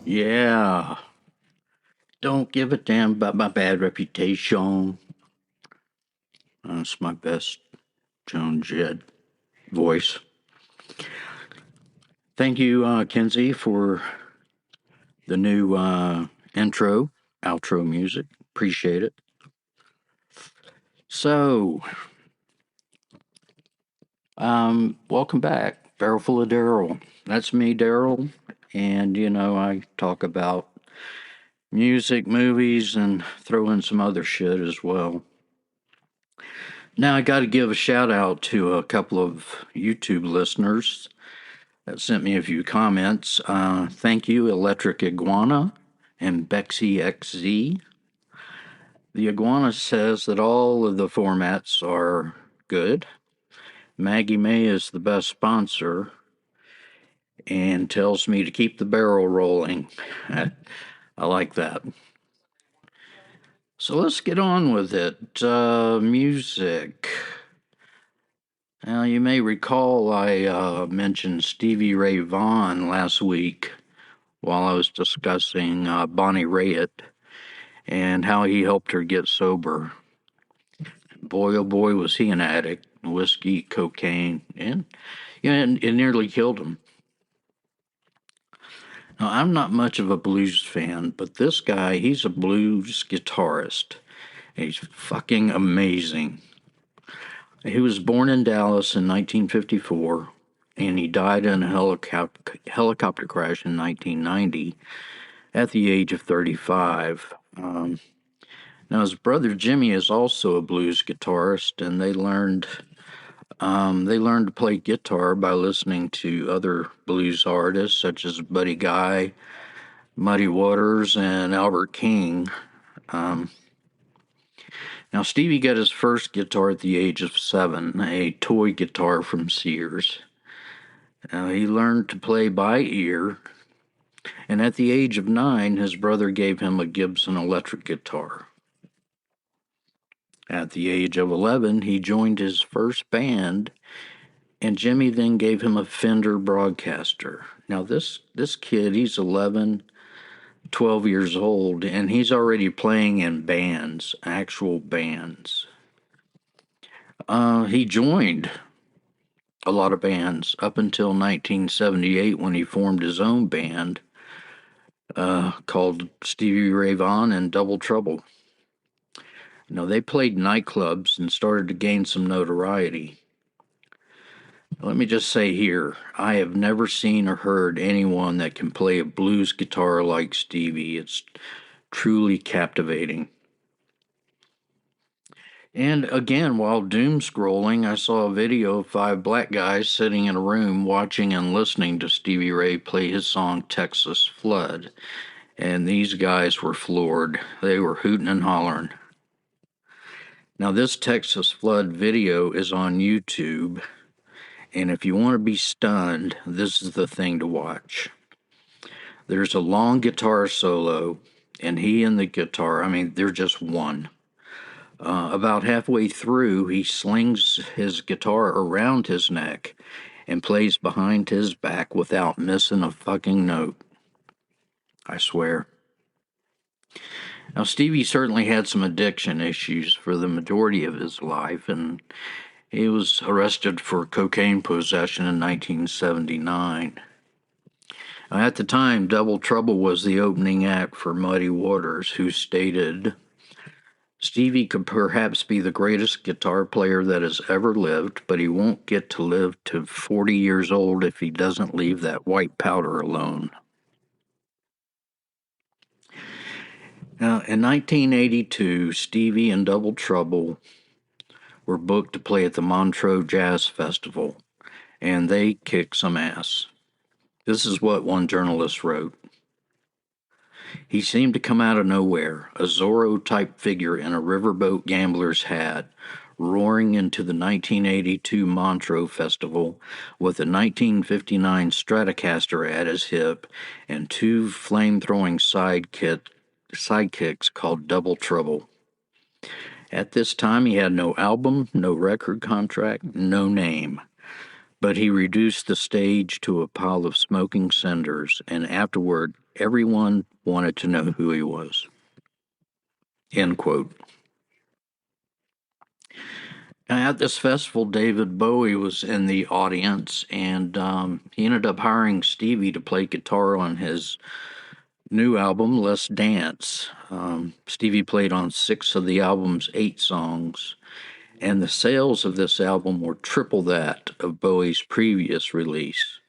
Yeah, don't give a damn about my bad reputation. That's my best Joan Jett voice. Thank you, Kenzie, for the new intro, outro music. Appreciate it. So, welcome back, Barrel Full of Daryl. That's me, Daryl, and I talk about music, movies, and throw in some other shit as well. Now, I got to give a shout out to a couple of YouTube listeners that sent me a few comments. Thank you, Electric Iguana and Bexy XZ. The Iguana says that all of the formats are good. Maggie May is the best sponsor and tells me to keep the barrel rolling. I like that. So let's get on with it. Music. Now, you may recall I mentioned Stevie Ray Vaughan last week while I was discussing Bonnie Raitt and how he helped her get sober. Boy, oh boy, was he an addict. Whiskey, cocaine, and it nearly killed him. Now, I'm not much of a blues fan, but this guy, he's a blues guitarist. He's fucking amazing. He was born in Dallas in 1954, and he died in a helicopter crash in 1990 at the age of 35. Now, his brother Jimmy is also a blues guitarist, and they learned to play guitar by listening to other blues artists such as Buddy Guy, Muddy Waters, and Albert King. Now, Stevie got his first guitar at the age of 7, a toy guitar from Sears. He learned to play by ear, and at the age of 9, his brother gave him a Gibson electric guitar. At the age of 11, he joined his first band, and Jimmy then gave him a Fender Broadcaster. Now, this kid, he's 11, 12 years old, and he's already playing in bands, actual bands. He joined a lot of bands up until 1978 when he formed his own band called Stevie Ray Vaughan and Double Trouble. Now, they played nightclubs and started to gain some notoriety. Let me just say here, I have never seen or heard anyone that can play a blues guitar like Stevie. It's truly captivating. And again, while doom scrolling, I saw a video of 5 black guys sitting in a room watching and listening to Stevie Ray play his song Texas Flood. And these guys were floored. They were hooting and hollering. Now, this Texas Flood video is on YouTube. And if you want to be stunned, this is the thing to watch. There's a long guitar solo, and he and the guitar, they're just one. About halfway through, he slings his guitar around his neck and plays behind his back without missing a fucking note. I swear. Now, Stevie certainly had some addiction issues for the majority of his life, and he was arrested for cocaine possession in 1979. At the time, Double Trouble was the opening act for Muddy Waters, who stated, Stevie could perhaps be the greatest guitar player that has ever lived, but he won't get to live to 40 years old if he doesn't leave that white powder alone. Now, in 1982, Stevie and Double Trouble were booked to play at the Montreux Jazz Festival, and they kicked some ass. This is what one journalist wrote. He seemed to come out of nowhere, a Zorro-type figure in a riverboat gambler's hat, roaring into the 1982 Montreux Festival with a 1959 Stratocaster at his hip and 2 flame-throwing sidekicks called Double Trouble. At this time, he had no album, no record contract, no name. but he reduced the stage to a pile of smoking cinders, and afterward, everyone wanted to know who he was. End quote. At this festival, David Bowie was in the audience, and he ended up hiring Stevie to play guitar on his new album, Let's Dance. Stevie played on 6 of the album's 8 songs, and the sales of this album were triple that of Bowie's previous release,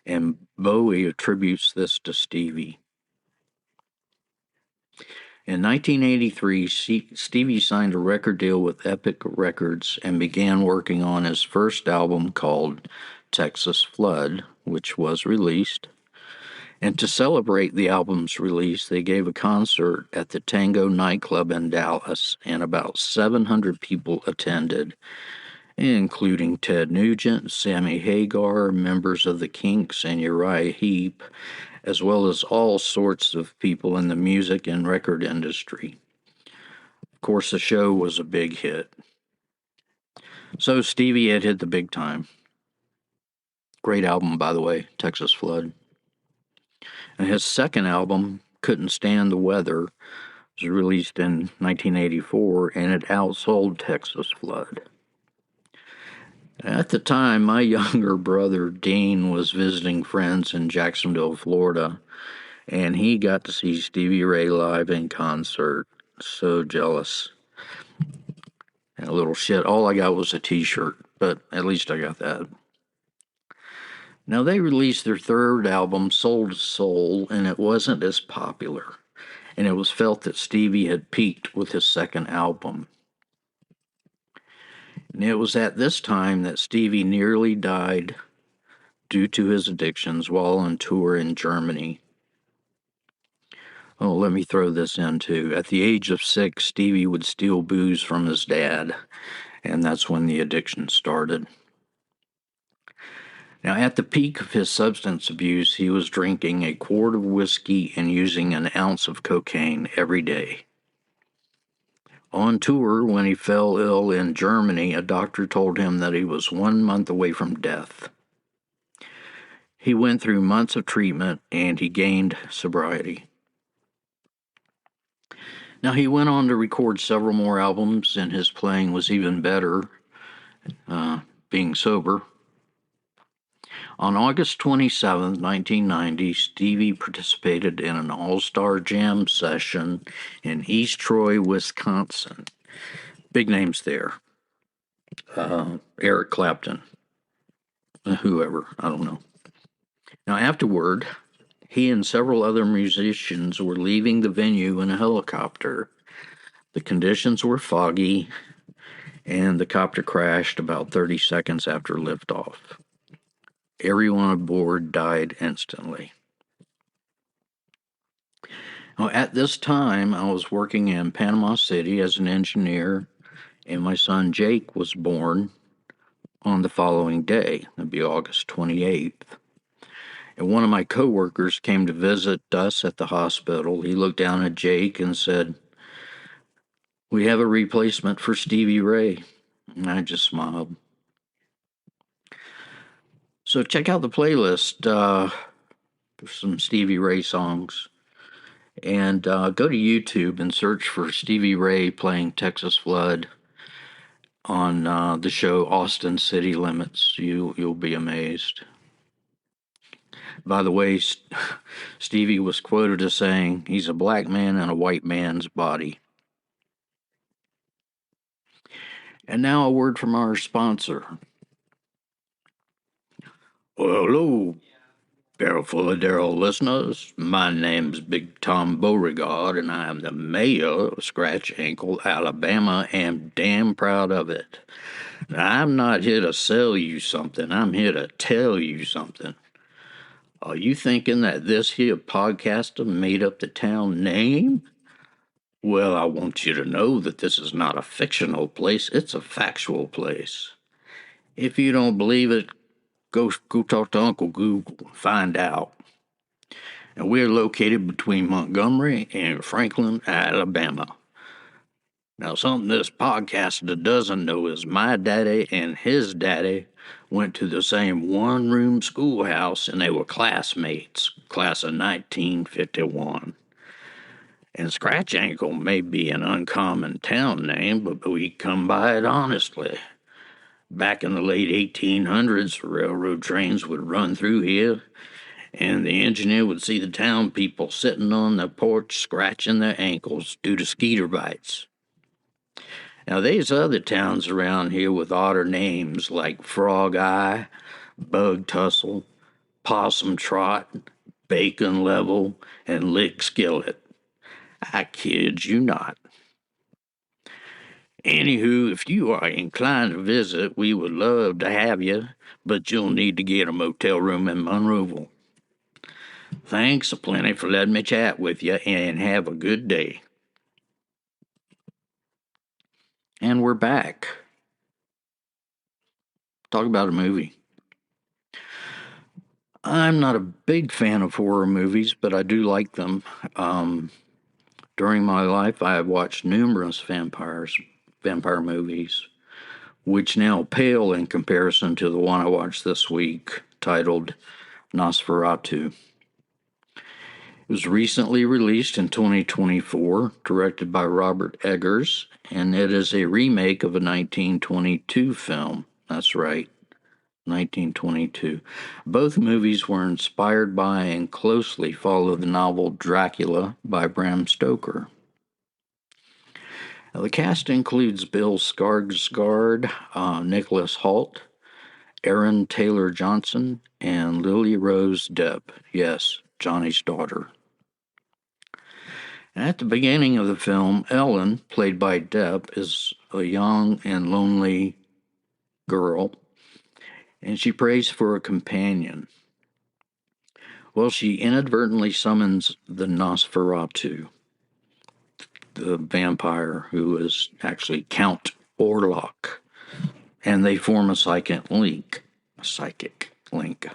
and Bowie attributes this to Stevie. In 1983, Stevie signed a record deal with Epic Records and began working on his first album called Texas Flood, which was released. And to celebrate the album's release, they gave a concert at the Tango nightclub in Dallas, and about 700 people attended, including Ted Nugent, Sammy Hagar, members of the Kinks, and Uriah Heep, as well as all sorts of people in the music and record industry. Of course, the show was a big hit. So Stevie had hit the big time. Great album, by the way, Texas Flood. And his second album, Couldn't Stand the Weather, was released in 1984, and it outsold Texas Flood. At the time, my younger brother, Dean, was visiting friends in Jacksonville, Florida, and he got to see Stevie Ray live in concert. So jealous. And a little shit. All I got was a t-shirt, but at least I got that. Now, they released their third album, Soul to Soul, and it wasn't as popular, and it was felt that Stevie had peaked with his second album. And it was at this time that Stevie nearly died due to his addictions while on tour in Germany. Oh, let me throw this in too. At the age of 6, Stevie would steal booze from his dad, and that's when the addiction started. Now, at the peak of his substance abuse, he was drinking a quart of whiskey and using an ounce of cocaine every day. On tour, when he fell ill in Germany, a doctor told him that he was 1 month away from death. He went through months of treatment, and he gained sobriety. Now, he went on to record several more albums, and his playing was even better, being sober. On August 27, 1990, Stevie participated in an all-star jam session in East Troy, Wisconsin. Big names there. Eric Clapton. Whoever, I don't know. Now, afterward, he and several other musicians were leaving the venue in a helicopter. The conditions were foggy, and the copter crashed about 30 seconds after liftoff. Everyone aboard died instantly. Now, at this time, I was working in Panama City as an engineer, and my son Jake was born on the following day. That'd be August 28th. And one of my coworkers came to visit us at the hospital. He looked down at Jake and said, "We have a replacement for Stevie Ray." And I just smiled. So check out the playlist for some Stevie Ray songs. And go to YouTube and search for Stevie Ray playing Texas Flood on the show Austin City Limits. You'll be amazed. By the way, Stevie was quoted as saying, "He's a black man in a white man's body." And now a word from our sponsor. Well, hello, barrel full of Daryl listeners. My name's Big Tom Beauregard, and I am the mayor of Scratch Ankle, Alabama, and damn proud of it. Now, I'm not here to sell you something. I'm here to tell you something. Are you thinking that this here podcaster made up the town name? Well, I want you to know that this is not a fictional place. It's a factual place. If you don't believe it, go talk to Uncle Google and find out. And we're located between Montgomery and Franklin, Alabama. Now, something this podcaster doesn't know is my daddy and his daddy went to the same one-room schoolhouse, and they were classmates, class of 1951. And Scratch Ankle may be an uncommon town name, but we come by it honestly. Back in the late 1800s, railroad trains would run through here, and the engineer would see the town people sitting on the porch scratching their ankles due to skeeter bites. Now, there's other towns around here with odder names like Frog Eye, Bug Tussle, Possum Trot, Bacon Level, and Lick Skillet. I kid you not. Anywho, if you are inclined to visit, we would love to have you, but you'll need to get a motel room in Monroeville. Thanks aplenty for letting me chat with you, and have a good day. And we're back. Talk about a movie. I'm not a big fan of horror movies, but I do like them. During my life, I have watched numerous vampire movies, which now pale in comparison to the one I watched this week, titled Nosferatu. It was recently released in 2024, directed by Robert Eggers, and it is a remake of a 1922 film. That's right, 1922. Both movies were inspired by and closely follow the novel Dracula by Bram Stoker. Now, the cast includes Bill Skarsgård, Nicholas Hoult, Aaron Taylor Johnson, and Lily Rose Depp. Yes, Johnny's daughter. At the beginning of the film, Ellen, played by Depp, is a young and lonely girl, and she prays for a companion. Well, she inadvertently summons the Nosferatu, the vampire who is actually Count Orlok, and they form a psychic link.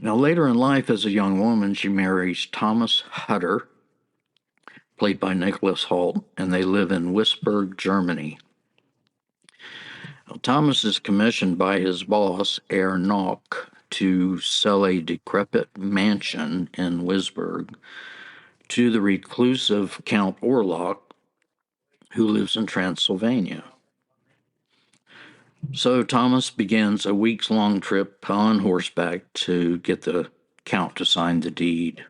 Now, later in life, as a young woman, she marries Thomas Hutter, played by Nicholas Hoult, and they live in Wisburg, Germany. Now, Thomas is commissioned by his boss, Herr Nock, to sell a decrepit mansion in Wisburg to the reclusive Count Orlok, who lives in Transylvania. So Thomas begins a weeks-long trip on horseback to get the Count to sign the deed.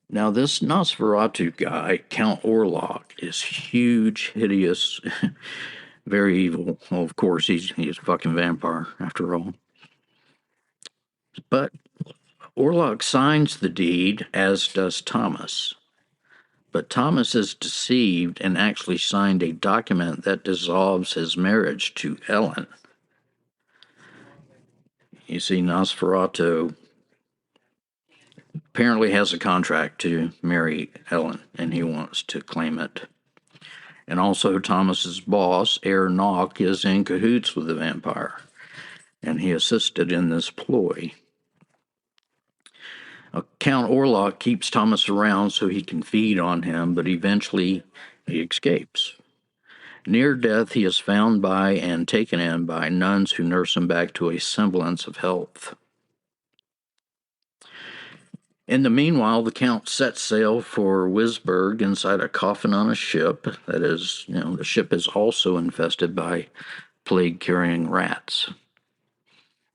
Now, this Nosferatu guy, Count Orlok, is huge, hideous, very evil. Well, of course, he's a fucking vampire, after all. But Orlok signs the deed, as does Thomas. But Thomas is deceived and actually signed a document that dissolves his marriage to Ellen. You see, Nosferatu apparently has a contract to marry Ellen, and he wants to claim it. And also, Thomas's boss, Herr Nock, is in cahoots with the vampire, and he assisted in this ploy. Count Orlok keeps Thomas around so he can feed on him, but eventually he escapes. Near death, he is found by and taken in by nuns who nurse him back to a semblance of health. In the meanwhile, the Count sets sail for Wisburg inside a coffin on a ship. That is, the ship is also infested by plague-carrying rats.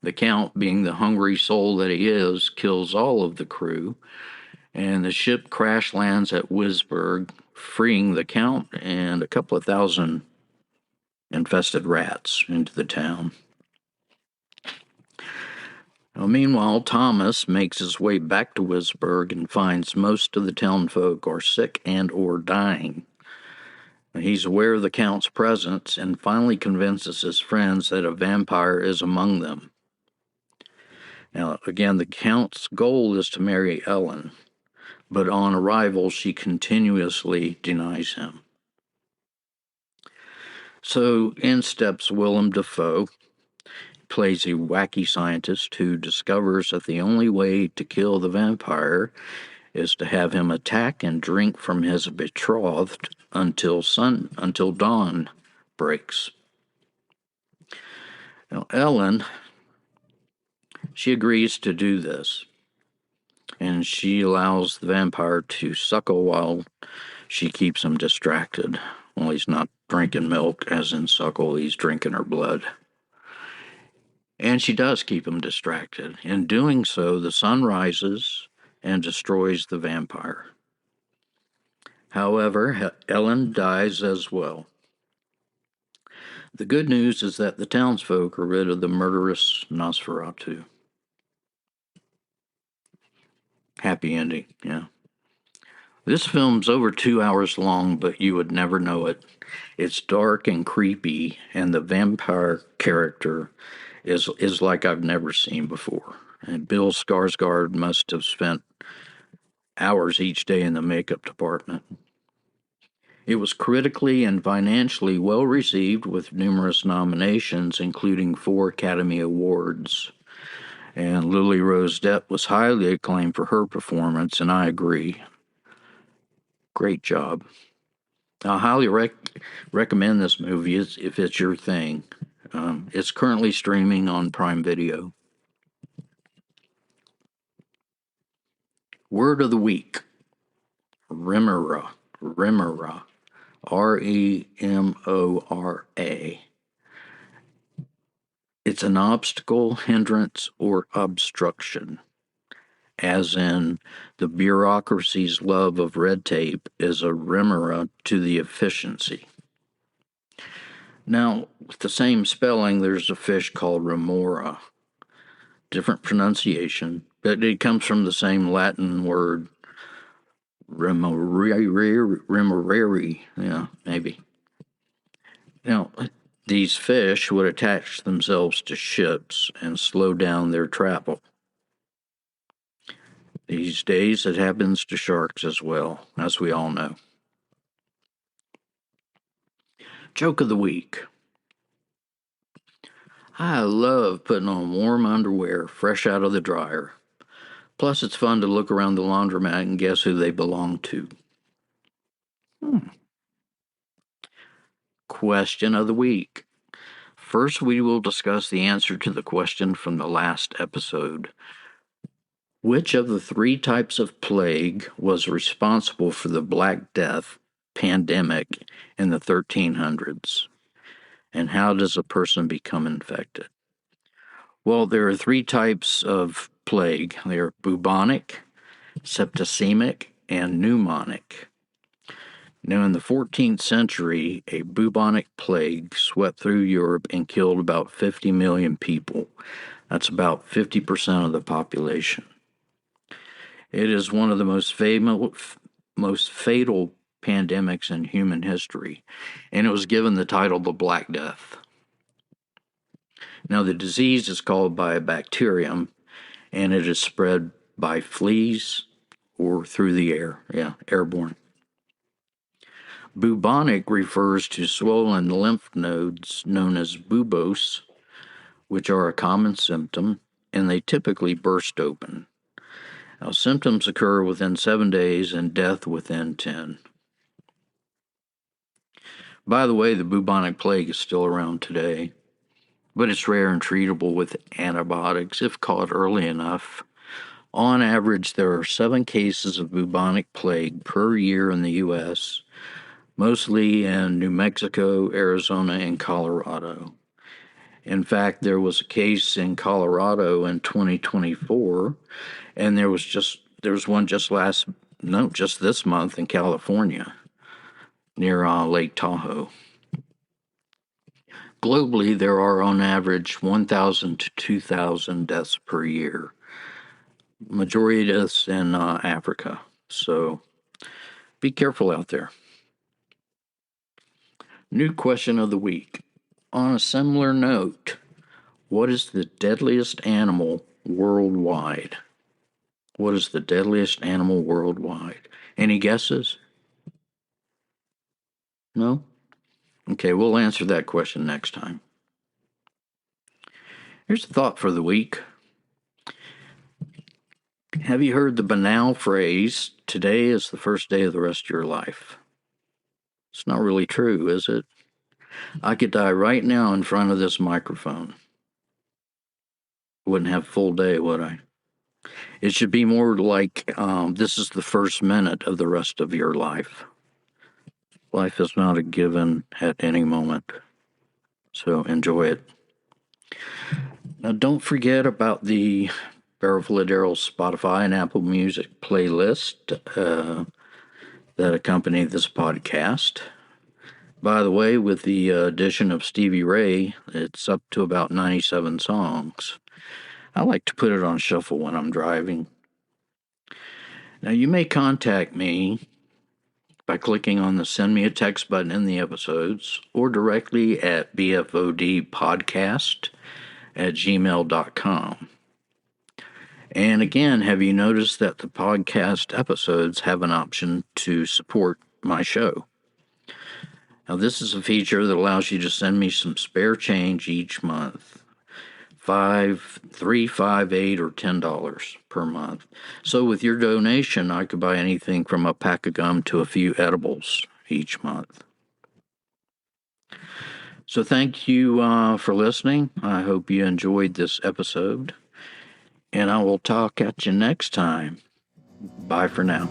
The Count, being the hungry soul that he is, kills all of the crew, and the ship crash lands at Wisburg, freeing the Count and a couple of thousand infested rats into the town. Now, meanwhile, Thomas makes his way back to Wisburg and finds most of the townfolk are sick and or dying. He's aware of the Count's presence and finally convinces his friends that a vampire is among them. Now, again, the Count's goal is to marry Ellen, but on arrival, she continuously denies him. So in steps Willem Dafoe, plays a wacky scientist who discovers that the only way to kill the vampire is to have him attack and drink from his betrothed until dawn breaks. Now, Ellen, she agrees to do this, and she allows the vampire to suckle while she keeps him distracted. Well, he's not drinking milk, as in suckle, he's drinking her blood. And she does keep him distracted. In doing so, the sun rises and destroys the vampire. However, Ellen dies as well. The good news is that the townsfolk are rid of the murderous Nosferatu. Happy ending, yeah. This film's over 2 hours long, but you would never know it. It's dark and creepy, and the vampire character is like I've never seen before. And Bill Skarsgård must have spent hours each day in the makeup department. It was critically and financially well received with numerous nominations, including 4 Academy Awards. And Lily Rose Depp was highly acclaimed for her performance, and I agree. Great job. I highly recommend this movie if it's your thing. It's currently streaming on Prime Video. Word of the week: Remora. Remora. Remora. It's an obstacle, hindrance, or obstruction, as in the bureaucracy's love of red tape is a remora to the efficiency. Now, with the same spelling, there's a fish called remora. Different pronunciation, but it comes from the same Latin word, remorare. Yeah, maybe. Now, these fish would attach themselves to ships and slow down their travel. These days, it happens to sharks as well, as we all know. Joke of the week. I love putting on warm underwear fresh out of the dryer. Plus, it's fun to look around the laundromat and guess who they belong to. Question of the week. First, we will discuss the answer to the question from the last episode. Which of the 3 types of plague was responsible for the Black Death pandemic in the 1300s? And how does a person become infected? Well, there are 3 types of plague. They are bubonic, septicemic, and pneumonic. Now, in the 14th century, a bubonic plague swept through Europe and killed about 50 million people. That's about 50% of the population. It is one of the most fatal pandemics in human history, and it was given the title the Black Death. Now, the disease is caused by a bacterium, and it is spread by fleas or through the air. Yeah, airborne. Bubonic refers to swollen lymph nodes known as buboes, which are a common symptom, and they typically burst open. Now, symptoms occur within 7 days and death within 10. By the way, the bubonic plague is still around today, but it's rare and treatable with antibiotics if caught early enough. On average, there are 7 cases of bubonic plague per year in the U.S., mostly in New Mexico, Arizona, and Colorado. In fact, there was a case in Colorado in 2024, and there was one just this month in California, near Lake Tahoe. Globally, there are on average 1,000 to 2,000 deaths per year. Majority of deaths in Africa, so be careful out there. New question of the week. On a similar note, what is the deadliest animal worldwide? What is the deadliest animal worldwide? Any guesses? No? Okay, we'll answer that question next time. Here's a thought for the week. Have you heard the banal phrase, today is the first day of the rest of your life? It's not really true, is it? I could die right now in front of this microphone. Wouldn't have a full day, would I? It should be more like this is the first minute of the rest of your life. Life is not a given at any moment, so enjoy it. Now, don't forget about the Barrel Daryl Spotify and Apple Music playlist that accompany this podcast. By the way, with the addition of Stevie Ray, it's up to about 97 songs. I like to put it on shuffle when I'm driving. Now, you may contact me by clicking on the Send Me a Text button in the episodes or directly at bfodpodcast@gmail.com. And again, have you noticed that the podcast episodes have an option to support my show? Now, this is a feature that allows you to send me some spare change each month. $5, $3, $5, $8, or $10 per month. So with your donation, I could buy anything from a pack of gum to a few edibles each month. So thank you for listening. I hope you enjoyed this episode, and I will talk at you next time. Bye for now.